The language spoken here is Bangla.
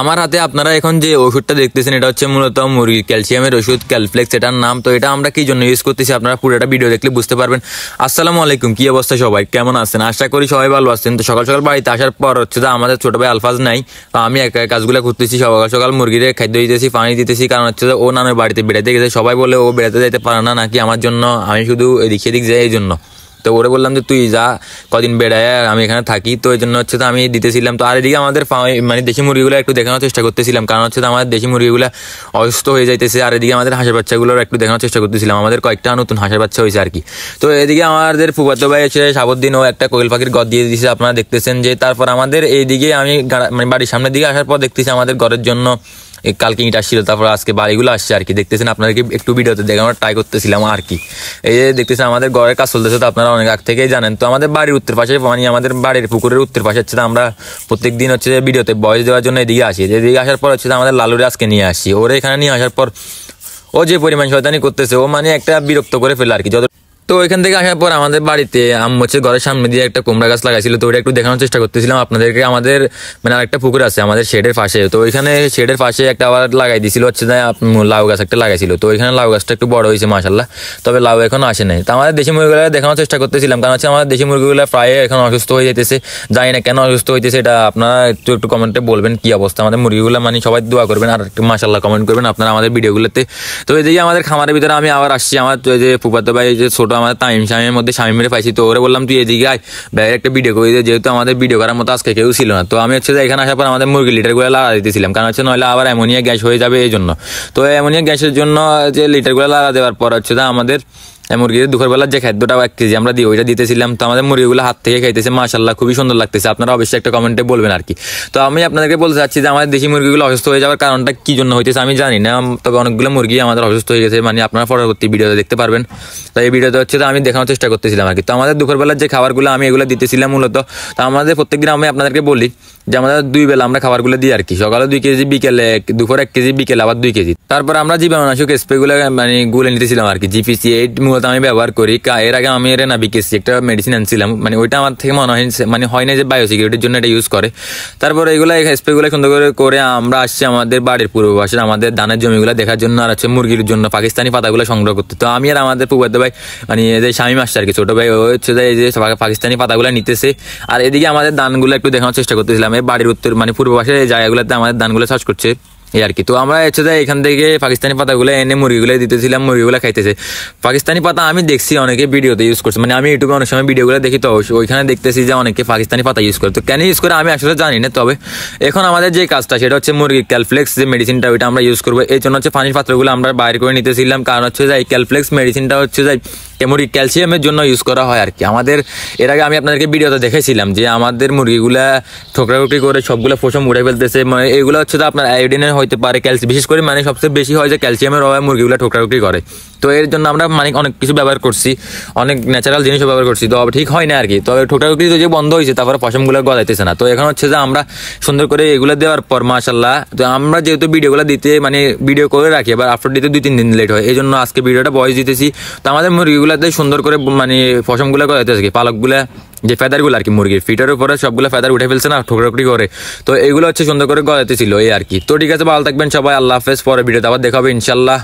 আমার হাতে আপনারা এখন যে ওষুধটা দেখতেছেন এটা হচ্ছে মূলত মুরগির ক্যালসিয়ামের ওষুধ ক্যালফ্লেক্স এটার নাম। তো এটা আমরা কি জন্য ইউজ করতেছি আপনারা পুরোটা ভিডিও দেখলে বুঝতে পারবেন। আসসালামু আলাইকুম, কি অবস্থা সবাই, কেমন আছেন? আশা করি সবাই ভালো আছেন। তো সকাল সকাল বাড়িতে আসার পর হচ্ছে যে আমাদের ছোট ভাই আলফাজ নাই, তো আমি একা কাজগুলো করতেছি। সকাল সকাল মুরগির খাদ্য দিতেছি, পানি দিতেছি, কারণ হচ্ছে যে ও নানের বাড়িতে বেড়াতে গেছে। সবাই বলে ও বেড়াতে যাইতে পারে না নাকি আমার জন্য, আমি শুধু এদিক সেদিক যাই এই জন্য। তো ওরে বললাম যে তুই যা কদিন বেড়ায়, আমি এখানে থাকি। তো এই জন্য হচ্ছে তো আমি দিতেছিলাম। তো আর এদিকে আমাদের মানে দেশি মুরগিগুলো একটু দেখানোর চেষ্টা করতেছিলাম, কারণ হচ্ছে তো আমাদের দেশি মুরগিগুলো অসুস্থ হয়ে যাইতেছে। আর এদিকে আমাদের হাঁসের বাচ্চাগুলোর একটু দেখানোর চেষ্টা করতেছিলাম, আমাদের কয়েকটা নতুন হাঁসের বাচ্চা হয়েছে আর কি। তো এদিকে আমাদের ফুফাতো ভাই এসে সাবধান ও একটা কোয়েল পাখির গদ দিয়ে দিয়েছে, আপনারা দেখতেছেন। যে তারপর আমাদের এইদিকে আমি মানে বাড়ির সামনের দিকে আসার পর দেখতেছি আমাদের ঘরের জন্য কালকে ইট আসছিল, তারপর আজকে বাড়িগুলো আসছে আর কি। দেখতেছেন, আপনাদেরকে একটু ভিডিওতে দেখানোর ট্রাই করতেছিলাম আর কি। এই যে দেখতেছেন আমাদের ঘরের কাজ চলতেছে, তো আপনারা অনেক আগ থেকেই জানেন। তো আমাদের বাড়ির উত্তর পাশে মানে আমাদের বাড়ির পুকুরের উত্তর পাশে হচ্ছে আমরা প্রত্যেক দিন হচ্ছে ভিডিওতে ভয়েস দেওয়ার জন্য এদিকে আসি। এদিকে আসার পর হচ্ছে আমাদের লালুরে আজকে নিয়ে আসি। ওরা এখানে নিয়ে আসার পর ও যে পরিমাণ শয়তানি করতেছে, ও মানে একটা বিরক্ত করে ফেলে আর কি। যত তো ওইখান থেকে আসার পর আমাদের বাড়িতে আম্মু হচ্ছে ঘরের সামনে দিয়ে একটা কুমড়া গাছ লাগাইছিল, তো ওটা একটু দেখানোর চেষ্টা করতেছিলাম আপনাদেরকে। আমাদের মানে আরেকটা পুকুর আছে আমাদের শেডের পাশে, তো ওইখানে শেডের পাশে একটা আবার লাগাই দিয়েছিল হচ্ছে লাউ গাছ একটা লাগাইছিল। তো ওইখানে লাউ গাছটা একটু বড় হয়েছে মাশাল্লাহ, তবে লাউ এখনো আসে নাই। তো আমাদের দেশি মুরগিগুলো দেখানোর চেষ্টা করতেছিলাম, কারণ হচ্ছে আমাদের দেশি মুরগিগুলো প্রায় এখন অসুস্থ হয়ে যেতেছে। জানি না কেন অসুস্থ হইতেছে, এটা আপনারা একটু কমেন্টে বলবেন কি অবস্থা আমাদের মুরগিগুলো, মানে সবাই দোয়া করবেন আর একটু মাশাল্লাহ কমেন্ট করবেন আপনারা আমাদের ভিডিওগুলোতে। তো এদিকে আমাদের খামারের ভিতরে আমি আবার আসছি, আমার যে ফুফাতো ভাই যে ছোটো আমাদের তামিমের মধ্যে শামিমের পাইছি। তো ওরে বললাম তুই এদিকে আয়, ভাই একটা ভিডিও করে দিয়ে, যেহেতু আমাদের ভিডিও করার মতো আজকে কেউ ছিল না। তো আমি হচ্ছে যে এখানে আসার পর আমাদের মুরগি লিটারগুলো লাগা দিতেছিলাম, কারণ হচ্ছে নইলে আবার অ্যামোনিয়া গ্যাস হয়ে যাবে এই জন্য। তো অ্যামোনিয়া গ্যাসের জন্য যে লিটারগুলো লাগা দেওয়ার পর হচ্ছে যে আমাদের মুরগির দুপুরবেলার যে খাদ্যটা 1 কেজি আমরা দিই ওইটা দিতেছিলাম। তো আমাদের মুরগিগুলো হাত থেকে খাইতেছে মাশাল্লাহ, খুবই সুন্দর লাগতেছে। আপনারা অবশ্যই একটা কমেন্টে বলবেন আর কি। তো আমি আপনাদেরকে বলতে চাচ্ছি যে আমাদের দেশি মুরগিগুলো অসুস্থ হয়ে যাওয়ার কারণটা কি জন্য হইতেছে আমি জানি না, তবে অনেকগুলো মুরগি আমাদের অসুস্থ হয়ে গেছে, মানে আপনারা পরবর্তী ভিডিওতে দেখতে পারবেন। তো এই ভিডিওতে হচ্ছে আমি দেখানোর চেষ্টা করতেছিলাম আর কি। তো আমাদের দুপুরবেলার যে খাবারগুলো আমি এগুলো দিতেছিলাম মূলত। তো আমাদের প্রত্যেকদিন আমি আপনাদেরকে বলি যে আমাদের 2 বেলা আমরা খাবারগুলো দিই আর কি। সকালে 2 কেজি, বিকেলে দুপুরে 1 কেজি, বিকেলে আবার 2 কেজি। তারপর আমরা জীবাণুনাশক স্প্রেগুলো মানে গুলে নিতেছিলাম আর কি। জিপিসি 8 মূলত আমি ব্যবহার করি। এর আগে আমি না বিকেসি একটা মেডিসিন আনছিলাম, মানে ওইটা আমার থেকে মনে হয় মানে হয় না যে বায়োসিকিউরিটির জন্য এটা ইউজ করে। তারপর এইগুলো স্প্রেগুলো সুন্দর করে আমরা আসছি আমাদের বাড়ির পূর্ব পাশে আমাদের ধানের জমিগুলো দেখার জন্য, আর হচ্ছে মুরগির জন্য পাকিস্তানি পাতাগুলো সংগ্রহ করতে। তো আমি আর আমাদের ফুফাতো ভাই মানে যে শামিম আসছে আর কি, ছোটো ভাই, ও হচ্ছে এই যে পাকিস্তানি পাতাগুলো নিতেছে। আর এদিকে আমাদের ধানগুলো একটু দেখানোর চেষ্টা করতেছিলাম। এই বাড়ির উত্তর মানে পূর্ব পাশের এই জায়গাগুলোতে আমাদের ধানগুলো চাষ করছে এই আর কি। তো আমরা হচ্ছে যে এখান থেকে পাকিস্তানি পাতাগুলো এনে মুরগিগুলো দিতেছিলাম, মুরগিগুলো খাইতেছে। পাকিস্তানি পাতা আমি দেখছি অনেকে ভিডিওতে ইউজ করছে, মানে আমি ইউটিউবে অনেক সময় ভিডিওগুলো দেখি, তো ওইখানে দেখতেছি যে অনেকে পাকিস্তানি পাতা ইউজ করে। তো কেন ইউজ করে আমি আসলে জানি না, তবে এখন আমাদের যে কাজটা সেটা হচ্ছে মুরগির ক্যালফ্লেক্স যে মেডিসিনটা ওইটা আমরা ইউজ করবো। এই জন্য হচ্ছে পানির পাত্রগুলো আমরা বাইরে করে নিতেছিলাম, কারণ হচ্ছে যে এই ক্যালফ্লেক্স মেডিসিনটা হচ্ছে যে মুরগি ক্যালসিয়ামের জন্য ইউজ করা হয় আর কি। আমাদের এর আগে আমি আপনাদেরকে ভিডিওতে দেখেছিলাম যে আমাদের মুরগিগুলা ঠোকরাঠুকরি করে সবগুলো পশম উঠে ফেলতেছে, মানে এগুলো হচ্ছে যে আপনার আয়োডিনের হইতে পারে, ক্যালসিয়াম বিশেষ করে মানে সবচেয়ে বেশি হয় যে ক্যালসিয়ামের অভাবে মুরগিগুলো ঠোকরাঠুকরি করে। তো এর জন্য আমরা মানে অনেক কিছু ব্যবহার করছি, অনেক ন্যাচারাল জিনিসও ব্যবহার করছি, তো ঠিক হয় না আর কি। তবে ঠোকরাঠুকরি যে বন্ধ হয়েছে, তারপরে পশমগুলো গলাইতেছে না। তো এখন হচ্ছে যে আমরা সুন্দর করে এগুলো দেওয়ার পর মাশাল্লাহ, তো আমরা যেহেতু ভিডিওগুলো দিতে মানে ভিডিও করে রাখি, এবার আপলোড দিতে 2-3 দিন লেট হয়, এই জন্য আজকে ভিডিওটা ভয়েস দিতেছি। তো আমাদের মুরগিগুলোতে সুন্দর করে মানে পশমগুলো গলাইতেছে কি, পালকগুলো যে ফেদারগুলো আর কি, মুরগির ফিটার উপরে সবগুলো ফেদার উঠে ফেলছে না ঠোকরাঠুকরি করে, তো এগুলো হচ্ছে সুন্দর করে গলাইতেছিল এই আর কি। তো ঠিক আছে, ভালো থাকবেন সবাই, আল্লাহ হাফেজ। পরে ভিডিওতে আবার দেখা হবে ইনশাল্লাহ।